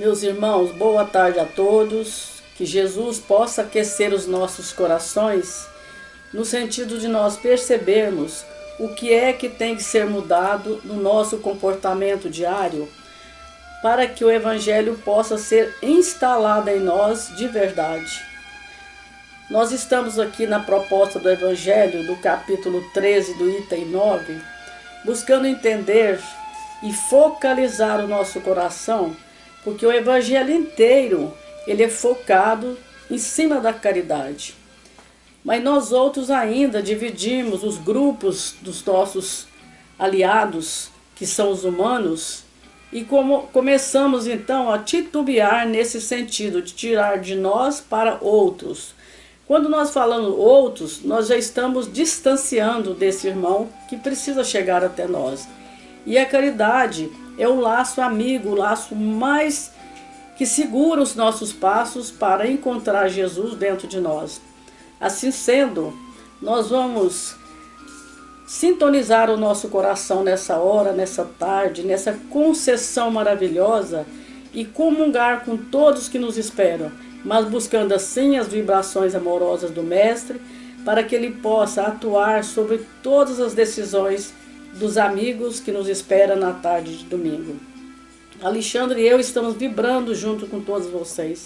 Meus irmãos, boa tarde a todos. Que Jesus possa aquecer os nossos corações no sentido de nós percebermos o que é que tem que ser mudado no nosso comportamento diário para que o Evangelho possa ser instalado em nós de verdade. Nós estamos aqui na proposta do Evangelho, do capítulo 13, do item 9, buscando entender e focalizar o nosso coração, porque o Evangelho inteiro ele é focado em cima da caridade. Mas nós outros ainda dividimos os grupos dos nossos aliados, que são os humanos, e começamos então a titubear nesse sentido, de tirar de nós para outros. Quando nós falamos outros, nós já estamos distanciando desse irmão que precisa chegar até nós. E a caridade é o laço amigo, o laço mais que segura os nossos passos para encontrar Jesus dentro de nós. Assim sendo, nós vamos sintonizar o nosso coração nessa hora, nessa tarde, nessa concessão maravilhosa e comungar com todos que nos esperam, mas buscando assim as vibrações amorosas do Mestre, para que ele possa atuar sobre todas as decisões dos amigos que nos esperam na tarde de domingo. Alexandre e eu estamos vibrando junto com todos vocês,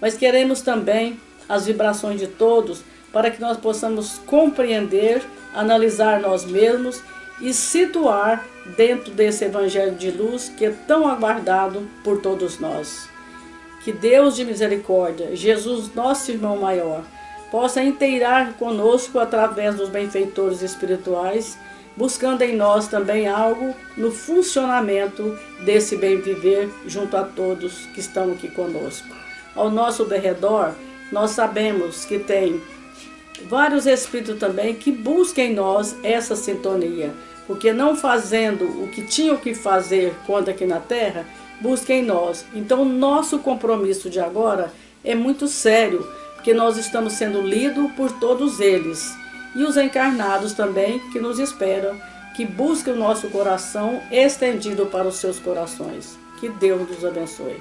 mas queremos também as vibrações de todos para que nós possamos compreender, analisar nós mesmos e situar dentro desse Evangelho de luz que é tão aguardado por todos nós. Que Deus de misericórdia, Jesus, nosso irmão maior, possa inteirar conosco através dos benfeitores espirituais, buscando em nós também algo no funcionamento desse bem viver junto a todos que estão aqui conosco. Ao nosso derredor, nós sabemos que tem vários espíritos também que buscam em nós essa sintonia, porque não fazendo o que tinham que fazer quando aqui na Terra, busca em nós. Então, nosso compromisso de agora é muito sério, porque nós estamos sendo lidos por todos eles. E os encarnados também que nos esperam, que buscam o nosso coração estendido para os seus corações. Que Deus nos abençoe.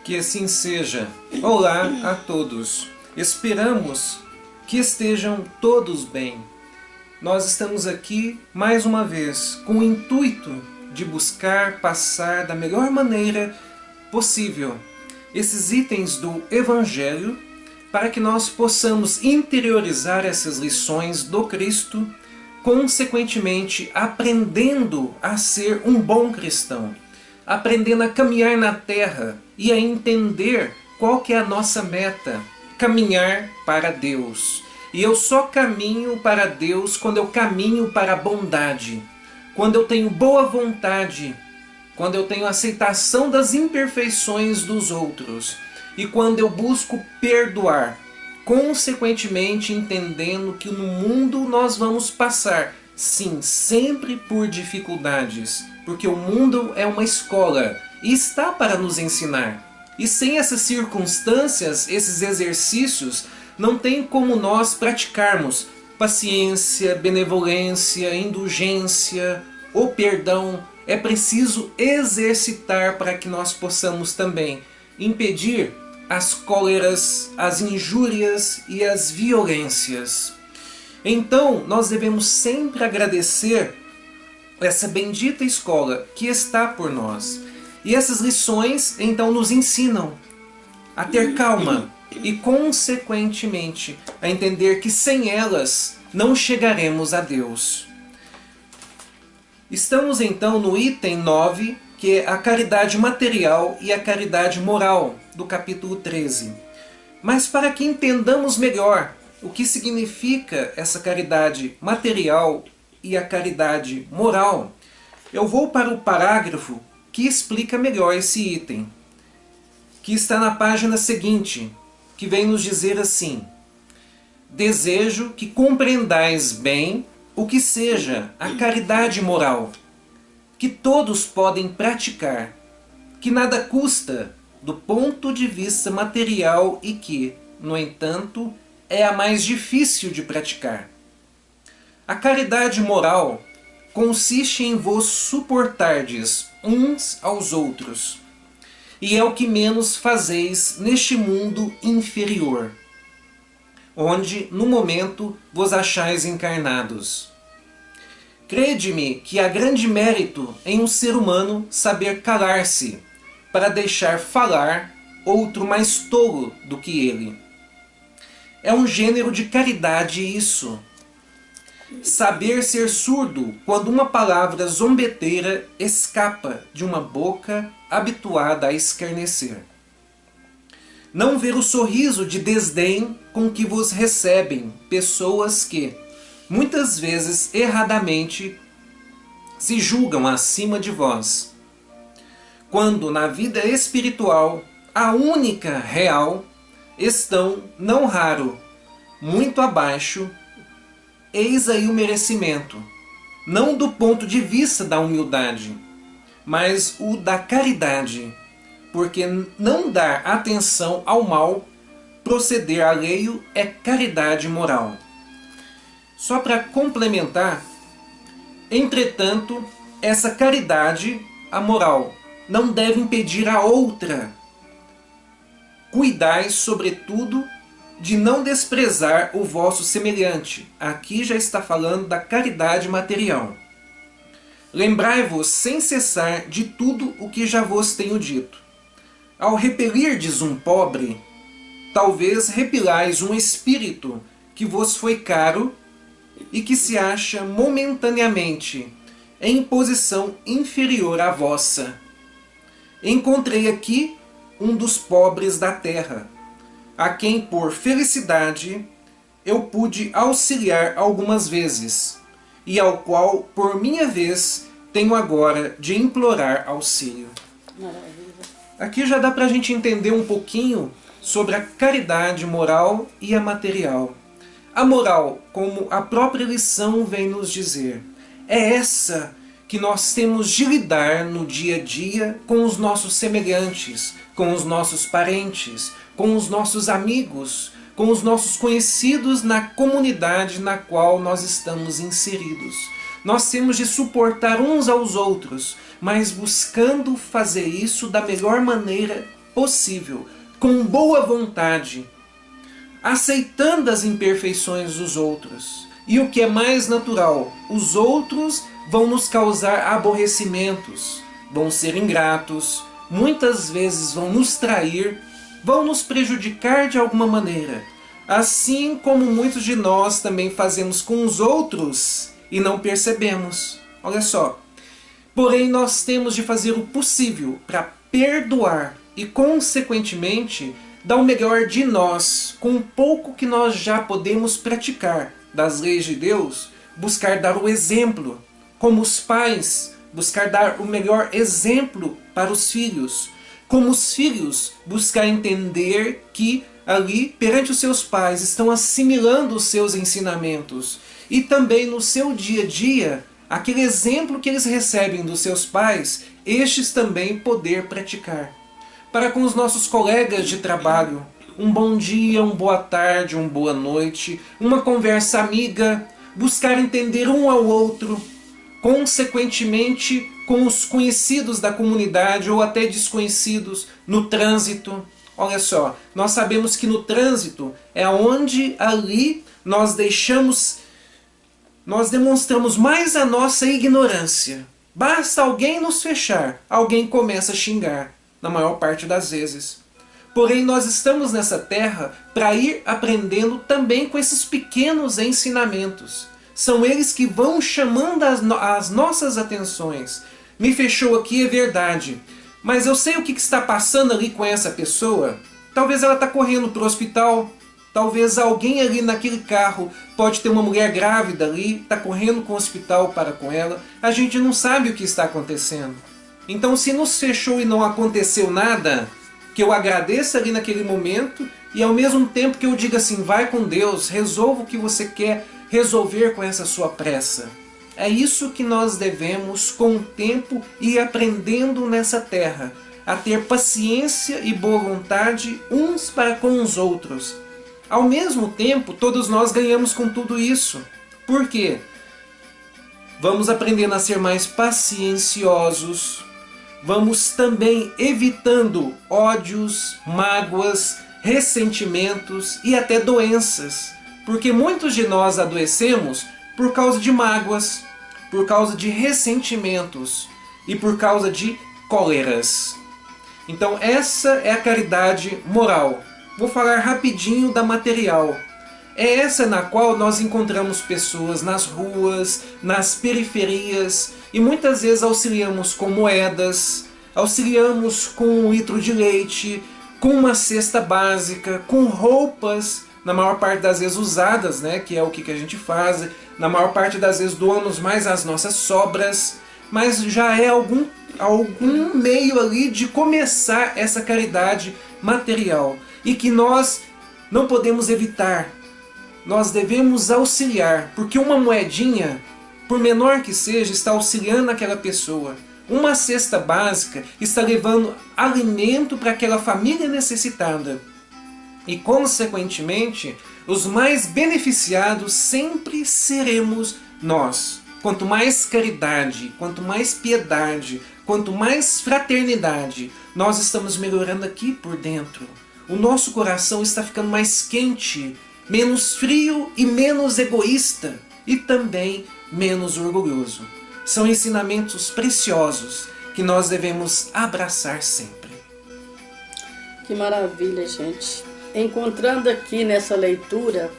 Que assim seja. Olá a todos. Esperamos que estejam todos bem. Nós estamos aqui mais uma vez com o intuito de buscar passar da melhor maneira possível esses itens do Evangelho para que nós possamos interiorizar essas lições do Cristo, consequentemente aprendendo a ser um bom cristão, aprendendo a caminhar na terra e a entender qual que é a nossa meta, caminhar para Deus. E eu só caminho para Deus quando eu caminho para a bondade, quando eu tenho boa vontade, quando eu tenho aceitação das imperfeições dos outros e quando eu busco perdoar, consequentemente entendendo que no mundo nós vamos passar, sim, sempre por dificuldades, porque o mundo é uma escola e está para nos ensinar. E sem essas circunstâncias, esses exercícios, não tem como nós praticarmos paciência, benevolência, indulgência, o perdão. É preciso exercitar para que nós possamos também impedir as cóleras, as injúrias e as violências. Então, nós devemos sempre agradecer essa bendita escola que está por nós. E essas lições, então, nos ensinam a ter calma e, consequentemente, a entender que sem elas não chegaremos a Deus. Estamos, então, no item 9, que é a caridade material e a caridade moral, do capítulo 13. Mas para que entendamos melhor o que significa essa caridade material e a caridade moral, eu vou para o parágrafo que explica melhor esse item, que está na página seguinte, que vem nos dizer assim: desejo que compreendais bem o que seja a caridade moral, que todos podem praticar, que nada custa do ponto de vista material e que, no entanto, é a mais difícil de praticar. A caridade moral consiste em vos suportardes uns aos outros, e é o que menos fazeis neste mundo inferior, onde no momento vos achais encarnados. Crede-me que há grande mérito em um ser humano saber calar-se, para deixar falar outro mais tolo do que ele. É um gênero de caridade isso. Saber ser surdo quando uma palavra zombeteira escapa de uma boca habituada a escarnecer. Não ver o sorriso de desdém com que vos recebem pessoas que, muitas vezes erradamente, se julgam acima de vós. Quando na vida espiritual, a única real, estão, não raro, muito abaixo. Eis aí o merecimento, não do ponto de vista da humildade, mas o da caridade, porque não dar atenção ao mal, proceder alheio é caridade moral. Só para complementar, entretanto, essa caridade, a moral, não deve impedir a outra. Cuidai, sobretudo, de não desprezar o vosso semelhante. Aqui já está falando da caridade material. Lembrai-vos sem cessar de tudo o que já vos tenho dito. Ao repelirdes um pobre, talvez repelais um espírito que vos foi caro e que se acha momentaneamente em posição inferior à vossa. Encontrei aqui um dos pobres da terra, a quem por felicidade eu pude auxiliar algumas vezes, e ao qual por minha vez tenho agora de implorar auxílio. Maravilha. Aqui já dá para a gente entender um pouquinho sobre a caridade moral e a material. A moral, como a própria lição vem nos dizer, é essa que nós temos de lidar no dia a dia com os nossos semelhantes, com os nossos parentes, com os nossos amigos, com os nossos conhecidos na comunidade na qual nós estamos inseridos. Nós temos de suportar uns aos outros, mas buscando fazer isso da melhor maneira possível, com boa vontade, aceitando as imperfeições dos outros. E o que é mais natural, os outros vão nos causar aborrecimentos, vão ser ingratos, muitas vezes vão nos trair, vão nos prejudicar de alguma maneira. Assim como muitos de nós também fazemos com os outros e não percebemos. Olha só. Porém, nós temos de fazer o possível para perdoar e, consequentemente, dar o melhor de nós, com o pouco que nós já podemos praticar das leis de Deus, buscar dar o exemplo, como os pais, buscar dar o melhor exemplo para os filhos, como os filhos, buscar entender que ali, perante os seus pais, estão assimilando os seus ensinamentos, e também no seu dia a dia, aquele exemplo que eles recebem dos seus pais, estes também poder praticar. Para com os nossos colegas de trabalho, um bom dia, uma boa tarde, uma boa noite, uma conversa amiga, buscar entender um ao outro, consequentemente com os conhecidos da comunidade ou até desconhecidos no trânsito. Olha só, nós sabemos que no trânsito é onde ali nós demonstramos mais a nossa ignorância. Basta alguém nos fechar, alguém começa a xingar, na maior parte das vezes. Porém, nós estamos nessa terra para ir aprendendo também com esses pequenos ensinamentos. São eles que vão chamando as nossas atenções. Me fechou aqui, é verdade. Mas eu sei o que está passando ali com essa pessoa. Talvez ela está correndo para o hospital. Talvez alguém ali naquele carro pode ter uma mulher grávida ali, está correndo com o hospital para com ela. A gente não sabe o que está acontecendo. Então, se nos fechou e não aconteceu nada, que eu agradeça ali naquele momento e ao mesmo tempo que eu diga assim, vai com Deus, resolva o que você quer resolver com essa sua pressa. É isso que nós devemos, com o tempo, ir aprendendo nessa terra, a ter paciência e boa vontade uns para com os outros. Ao mesmo tempo, todos nós ganhamos com tudo isso. Por quê? Vamos aprendendo a ser mais pacienciosos, vamos também evitando ódios, mágoas, ressentimentos e até doenças. Porque muitos de nós adoecemos por causa de mágoas, por causa de ressentimentos e por causa de cóleras. Então essa é a caridade moral. Vou falar rapidinho da material. É essa na qual nós encontramos pessoas nas ruas, nas periferias e muitas vezes auxiliamos com moedas, auxiliamos com 1 litro de leite, com uma cesta básica, com roupas, na maior parte das vezes usadas, né, que é o que a gente faz, na maior parte das vezes doamos mais as nossas sobras, mas já é algum meio ali de começar essa caridade material e que nós não podemos evitar. Nós devemos auxiliar, porque uma moedinha, por menor que seja, está auxiliando aquela pessoa. Uma cesta básica está levando alimento para aquela família necessitada. E, consequentemente, os mais beneficiados sempre seremos nós. Quanto mais caridade, quanto mais piedade, quanto mais fraternidade, nós estamos melhorando aqui por dentro. O nosso coração está ficando mais quente, menos frio e menos egoísta, e também menos orgulhoso. São ensinamentos preciosos que nós devemos abraçar sempre. Que maravilha, gente! Encontrando aqui nessa leitura,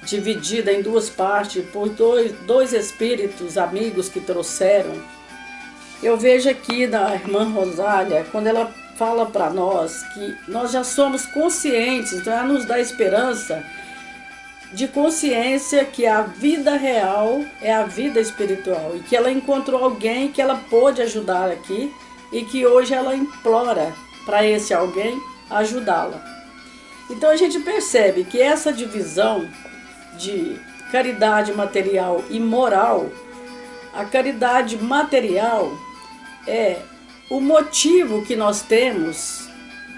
dividida em 2 partes, por dois espíritos amigos que trouxeram, eu vejo aqui da irmã Rosália, quando ela fala para nós que nós já somos conscientes, então ela nos dá esperança de consciência que a vida real é a vida espiritual e que ela encontrou alguém que ela pôde ajudar aqui e que hoje ela implora para esse alguém ajudá-la. Então a gente percebe que essa divisão de caridade material e moral, a caridade material é o motivo que nós temos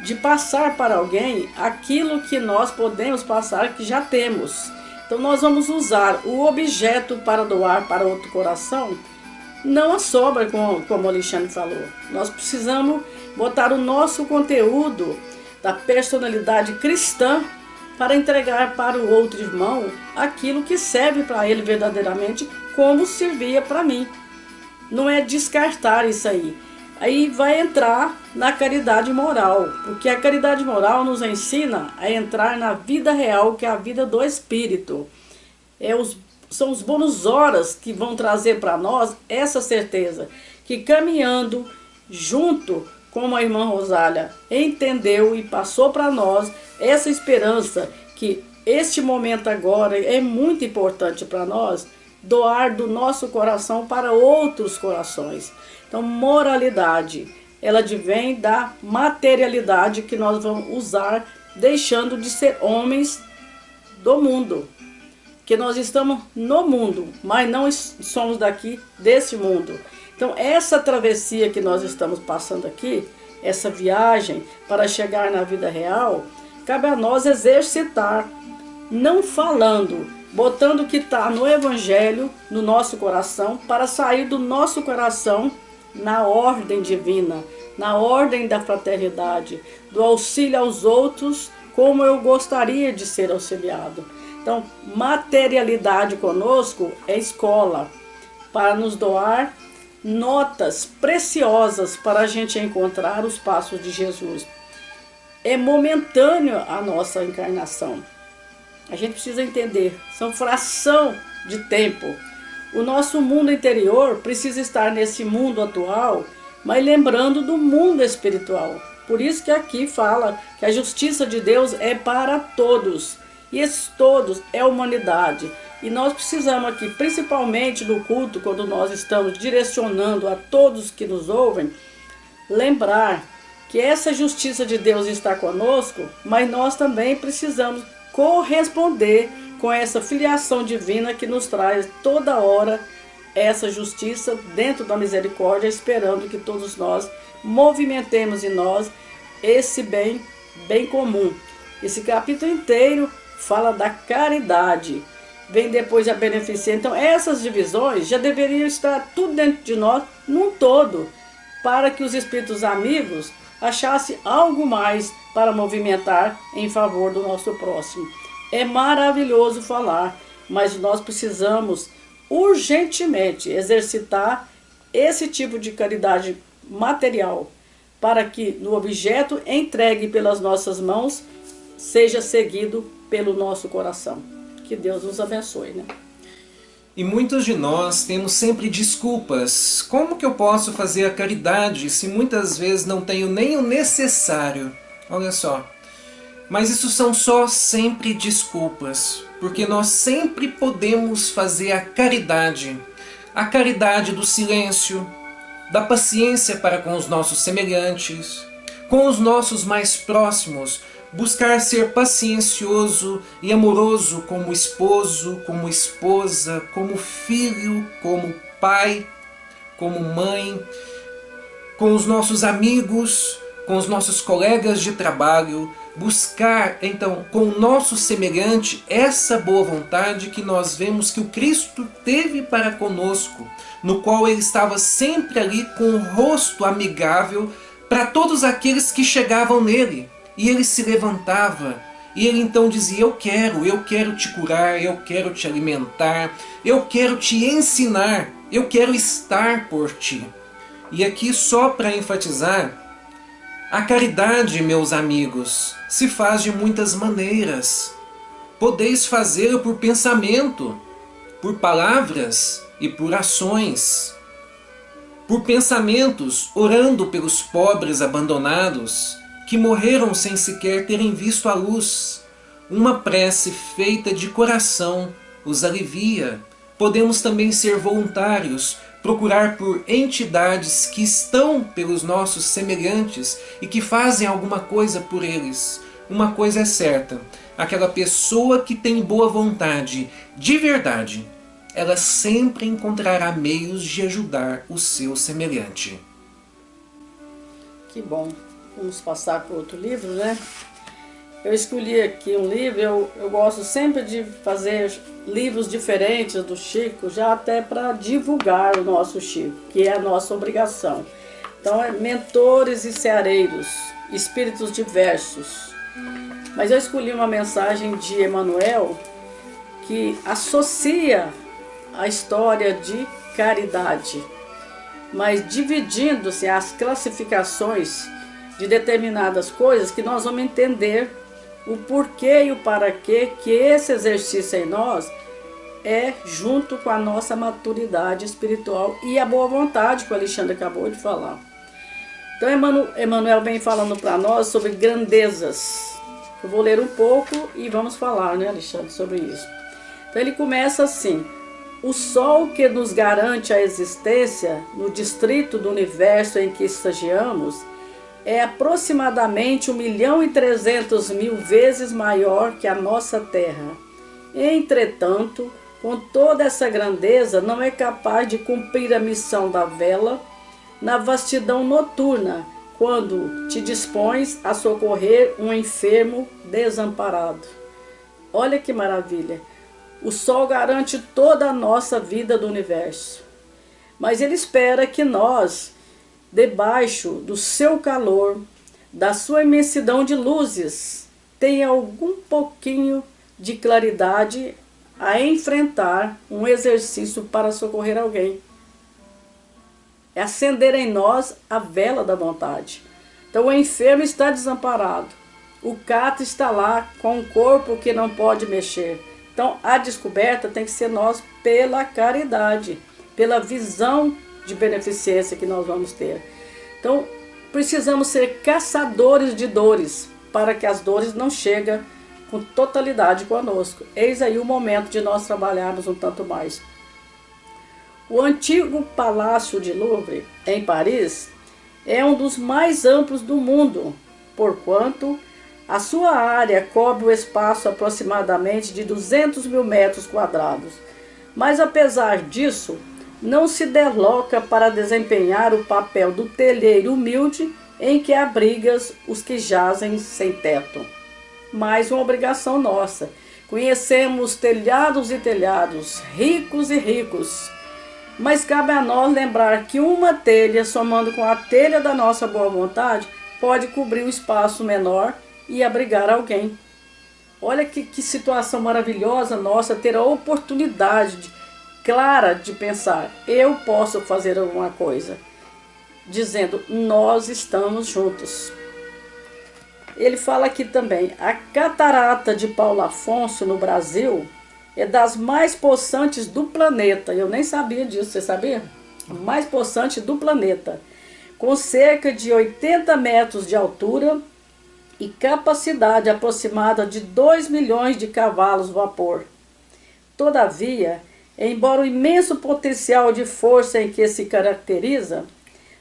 de passar para alguém aquilo que nós podemos passar, que já temos. Então nós vamos usar o objeto para doar para outro coração, não a sobra, como o Alexandre falou. Nós precisamos botar o nosso conteúdo da personalidade cristã para entregar para o outro irmão aquilo que serve para ele verdadeiramente, como servia para mim. Não é descartar isso aí. Aí vai entrar na caridade moral, porque a caridade moral nos ensina a entrar na vida real, que é a vida do Espírito. São os bônus horas que vão trazer para nós essa certeza, que caminhando junto, como a irmã Rosália entendeu e passou para nós, essa esperança que este momento agora é muito importante para nós, doar do nosso coração para outros corações. Então, moralidade, ela advém da materialidade que nós vamos usar, deixando de ser homens do mundo. Que nós estamos no mundo, mas não somos daqui, desse mundo. Então, essa travessia que nós estamos passando aqui, essa viagem para chegar na vida real, cabe a nós exercitar, não falando, botando o que está no Evangelho, no nosso coração, para sair do nosso coração na ordem divina, na ordem da fraternidade, do auxílio aos outros, como eu gostaria de ser auxiliado. Então, materialidade conosco é escola, para nos doar notas preciosas para a gente encontrar os passos de Jesus. É momentâneo a nossa encarnação. A gente precisa entender, são fração de tempo. O nosso mundo interior precisa estar nesse mundo atual, mas lembrando do mundo espiritual. Por isso que aqui fala que a justiça de Deus é para todos. E esses todos é a humanidade. E nós precisamos aqui, principalmente no culto, quando nós estamos direcionando a todos que nos ouvem, lembrar que essa justiça de Deus está conosco, mas nós também precisamos corresponder com essa filiação divina que nos traz toda hora essa justiça dentro da misericórdia, esperando que todos nós movimentemos em nós esse bem comum. Esse capítulo inteiro fala da caridade, vem depois a beneficência. Então essas divisões já deveriam estar tudo dentro de nós, num todo. para que os espíritos amigos achassem algo mais para movimentar em favor do nosso próximo. É maravilhoso falar, mas nós precisamos urgentemente exercitar esse tipo de caridade material, para que no objeto entregue pelas nossas mãos seja seguido pelo nosso coração. Que Deus nos abençoe, né? E muitos de nós temos sempre desculpas. Como que eu posso fazer a caridade se muitas vezes não tenho nem o necessário? Olha só. Mas isso são só sempre desculpas, porque nós sempre podemos fazer a caridade do silêncio, da paciência para com os nossos semelhantes, com os nossos mais próximos, buscar ser paciencioso e amoroso como esposo, como esposa, como filho, como pai, como mãe, com os nossos amigos, com os nossos colegas de trabalho, buscar então com o nosso semelhante essa boa vontade que nós vemos que o Cristo teve para conosco, no qual ele estava sempre ali com o rosto amigável para todos aqueles que chegavam nele. E ele se levantava, e ele então dizia: eu quero te curar, eu quero te alimentar, eu quero te ensinar, eu quero estar por ti. E aqui só para enfatizar, a caridade, meus amigos, se faz de muitas maneiras. Podeis fazê-lo por pensamento, por palavras e por ações. Por pensamentos, orando pelos pobres abandonados, que morreram sem sequer terem visto a luz. Uma prece feita de coração os alivia. Podemos também ser voluntários, procurar por entidades que estão pelos nossos semelhantes e que fazem alguma coisa por eles. Uma coisa é certa, aquela pessoa que tem boa vontade, de verdade, ela sempre encontrará meios de ajudar o seu semelhante. Que bom. Vamos passar para outro livro, né? Eu escolhi aqui um livro, eu gosto sempre de fazer livros diferentes do Chico, já até para divulgar o nosso Chico, que é a nossa obrigação. Então é Mentores e Ceareiros, Espíritos Diversos. Mas eu escolhi uma mensagem de Emmanuel que associa a história de caridade, mas dividindo-se as classificações de determinadas coisas, que nós vamos entender o porquê e o para quê que esse exercício em nós é junto com a nossa maturidade espiritual e a boa vontade que o Alexandre acabou de falar. Então Emmanuel vem falando para nós sobre grandezas. Eu vou ler um pouco e vamos falar, né, Alexandre, sobre isso. Então ele começa assim: o Sol que nos garante a existência no distrito do universo em que estagiamos é aproximadamente 1.300.000 vezes maior que a nossa Terra. Entretanto, com toda essa grandeza, não é capaz de cumprir a missão da vela na vastidão noturna, quando te dispões a socorrer um enfermo desamparado. Olha que maravilha! O Sol garante toda a nossa vida do universo, mas ele espera que nós, debaixo do seu calor, da sua imensidão de luzes, tenha algum pouquinho de claridade a enfrentar um exercício para socorrer alguém. É acender em nós a vela da vontade. Então o enfermo está desamparado, o cato está lá com um corpo que não pode mexer. Então a descoberta tem que ser nós pela caridade, pela visão de beneficência que nós vamos ter. Então, precisamos ser caçadores de dores, para que as dores não cheguem com totalidade conosco. Eis aí o momento de nós trabalharmos um tanto mais. O antigo Palácio de Louvre, em Paris, é um dos mais amplos do mundo, porquanto a sua área cobre o espaço aproximadamente de 200.000 metros quadrados. Mas apesar disso, não se desloca para desempenhar o papel do telheiro humilde em que abrigas os que jazem sem teto. Mais uma obrigação nossa. Conhecemos telhados e telhados, ricos e ricos, Mas cabe a nós lembrar que uma telha, somando com a telha da nossa boa vontade, pode cobrir um espaço menor e abrigar alguém. Olha que situação maravilhosa nossa, ter a oportunidade clara de pensar, eu posso fazer alguma coisa, dizendo, nós estamos juntos. Ele fala aqui também, a catarata de Paulo Afonso no Brasil é das mais possantes do planeta. Eu nem sabia disso, você sabia? A mais possante do planeta, com cerca de 80 metros de altura e capacidade aproximada de 2 milhões de cavalos vapor. Todavia, embora o imenso potencial de força em que se caracteriza,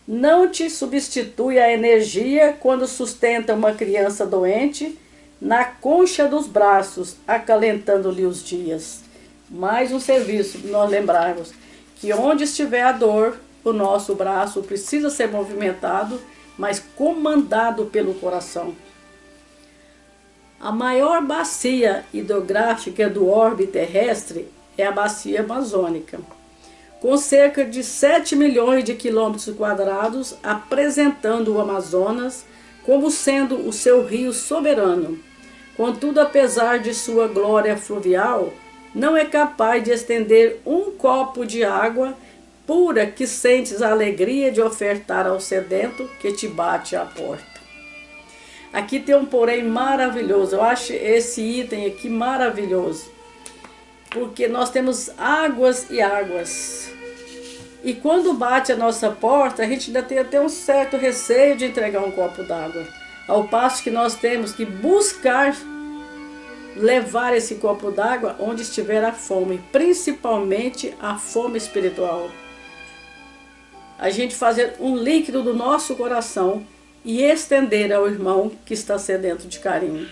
não te substitui a energia quando sustenta uma criança doente na concha dos braços, acalentando-lhe os dias. Mais um serviço, nós lembrarmos que onde estiver a dor, o nosso braço precisa ser movimentado, mas comandado pelo coração. A maior bacia hidrográfica do orbe terrestre é a bacia amazônica, com cerca de 7 milhões de quilômetros quadrados, apresentando o Amazonas como sendo o seu rio soberano. Contudo, apesar de sua glória fluvial, não é capaz de estender um copo de água pura que sentes a alegria de ofertar ao sedento que te bate à porta. Aqui tem um porém maravilhoso, eu acho esse item aqui maravilhoso, porque nós temos águas e águas. E quando bate a nossa porta, a gente ainda tem até um certo receio de entregar um copo d'água. Ao passo que nós temos que buscar levar esse copo d'água onde estiver a fome, principalmente a fome espiritual. A gente fazer um líquido do nosso coração e estender ao irmão que está sedento de carinho.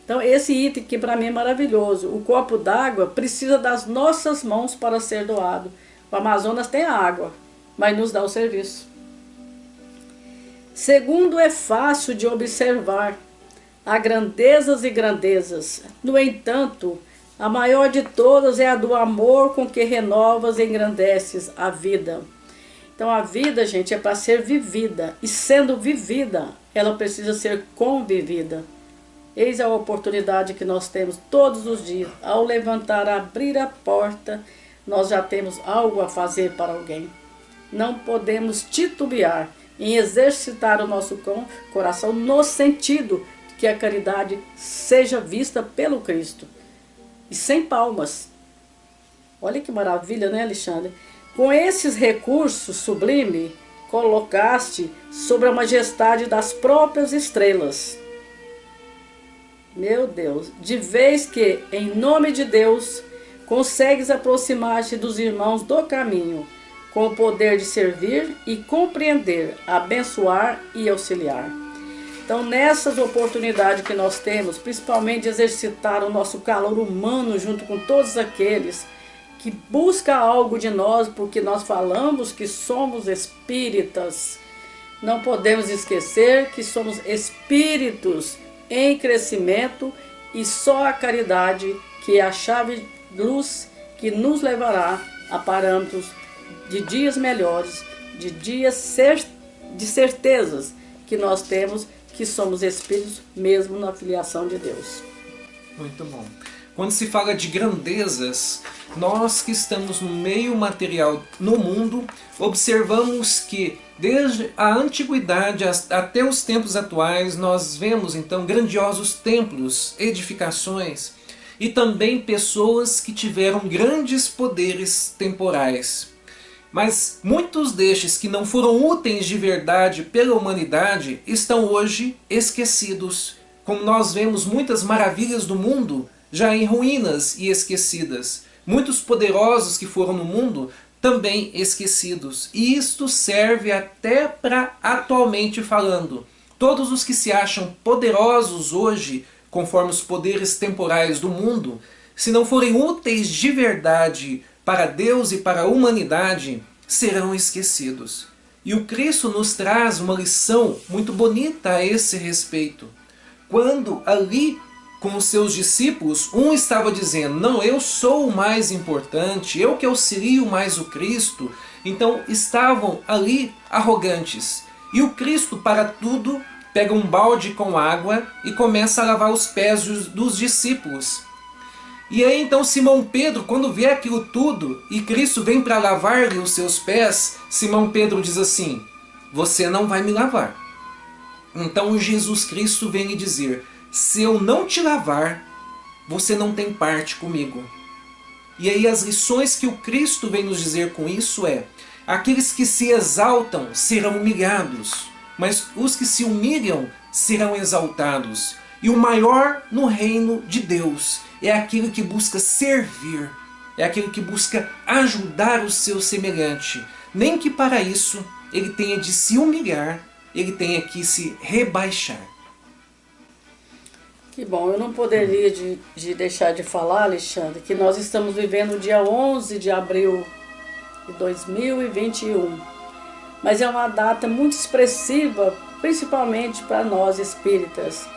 Então esse item que para mim é maravilhoso. O copo d'água precisa das nossas mãos para ser doado. O Amazonas tem a água, mas nos dá o serviço. Segundo, é fácil de observar. Há grandezas e grandezas. No entanto, a maior de todas é a do amor com que renovas e engrandeces a vida. Então a vida, gente, é para ser vivida. E sendo vivida, ela precisa ser convivida. Eis a oportunidade que nós temos todos os dias. Ao levantar, abrir a porta, nós já temos algo a fazer para alguém. Não podemos titubear em exercitar o nosso coração no sentido que a caridade seja vista pelo Cristo. E sem palmas. Olha que maravilha, né, Alexandre? Com esses recursos sublime, colocaste sobre a majestade das próprias estrelas. Meu Deus, de vez que, em nome de Deus, consegues aproximar-te dos irmãos do caminho, com o poder de servir e compreender, abençoar e auxiliar. Então, nessas oportunidades que nós temos, principalmente de exercitar o nosso calor humano junto com todos aqueles que buscam algo de nós, porque nós falamos que somos espíritas, não podemos esquecer que somos espíritos em crescimento e só a caridade que é a chave de luz que nos levará a parâmetros de dias melhores, de dias de certezas que nós temos que somos espíritos mesmo na filiação de Deus. Muito bom. Quando se fala de grandezas, nós que estamos no meio material no mundo, observamos que desde a antiguidade até os tempos atuais, nós vemos então grandiosos templos, edificações e também pessoas que tiveram grandes poderes temporais. Mas muitos destes que não foram úteis de verdade pela humanidade estão hoje esquecidos, como nós vemos muitas maravilhas do mundo já em ruínas e esquecidas. Muitos poderosos que foram no mundo também esquecidos. E isto serve até para, atualmente falando, todos os que se acham poderosos hoje, conforme os poderes temporais do mundo, se não forem úteis de verdade para Deus e para a humanidade, serão esquecidos. E o Cristo nos traz uma lição muito bonita a esse respeito. Quando ali com os seus discípulos, um estava dizendo, não, eu sou o mais importante, eu que auxilio mais o Cristo. Então estavam ali arrogantes. E o Cristo, para tudo, pega um balde com água e começa a lavar os pés dos discípulos. E aí então Simão Pedro, quando vê aquilo tudo, e Cristo vem para lavar-lhe os seus pés, Simão Pedro diz assim, você não vai me lavar. Então Jesus Cristo vem lhe dizer, se eu não te lavar, você não tem parte comigo. E aí as lições que o Cristo vem nos dizer com isso é, aqueles que se exaltam serão humilhados, mas os que se humilham serão exaltados. E o maior no reino de Deus é aquele que busca servir, é aquele que busca ajudar o seu semelhante. Nem que para isso ele tenha de se humilhar, ele tenha que se rebaixar. Que bom, eu não poderia de deixar de falar, Alexandre, que nós estamos vivendo o dia 11 de abril de 2021. Mas é uma data muito expressiva, principalmente para nós espíritas,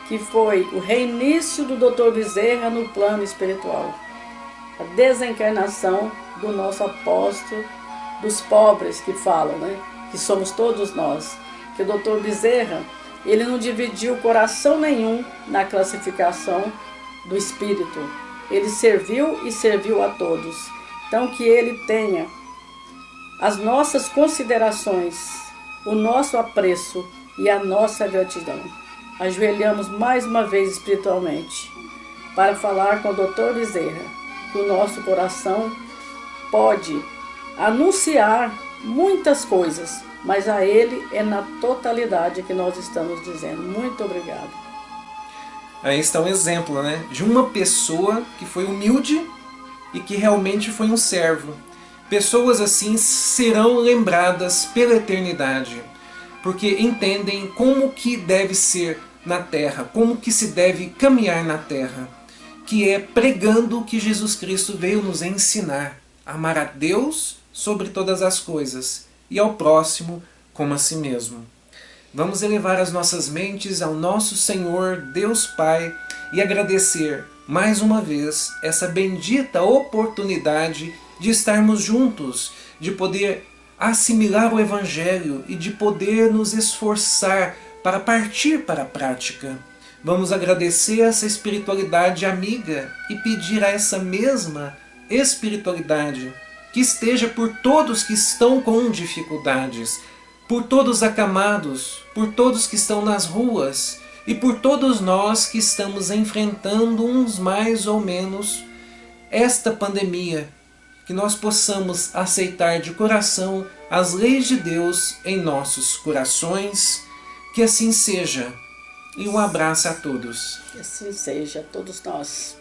que foi o reinício do Dr. Bezerra no plano espiritual. A desencarnação do nosso apóstolo, dos pobres que falam, né? Que somos todos nós. Que o Dr. Bezerra, ele não dividiu coração nenhum na classificação do espírito. Ele serviu e serviu a todos. Então que ele tenha as nossas considerações, o nosso apreço e a nossa gratidão. Ajoelhamos mais uma vez espiritualmente para falar com o Dr. Bezerra que o nosso coração pode anunciar muitas coisas, mas a ele é na totalidade que nós estamos dizendo. Muito obrigado. Aí está um exemplo, né, de uma pessoa que foi humilde e que realmente foi um servo. Pessoas assim serão lembradas pela eternidade, porque entendem como que deve ser na terra, como que se deve caminhar na terra, que é pregando o que Jesus Cristo veio nos ensinar, amar a Deus sobre todas as coisas e ao próximo como a si mesmo. Vamos elevar as nossas mentes ao nosso Senhor Deus Pai e agradecer mais uma vez essa bendita oportunidade de estarmos juntos, de poder assimilar o Evangelho e de poder nos esforçar para partir para a prática. Vamos agradecer essa espiritualidade amiga e pedir a essa mesma espiritualidade que esteja por todos que estão com dificuldades, por todos acamados, por todos que estão nas ruas e por todos nós que estamos enfrentando uns mais ou menos esta pandemia, que nós possamos aceitar de coração as leis de Deus em nossos corações, que assim seja. E um abraço a todos. Que assim seja, a todos nós.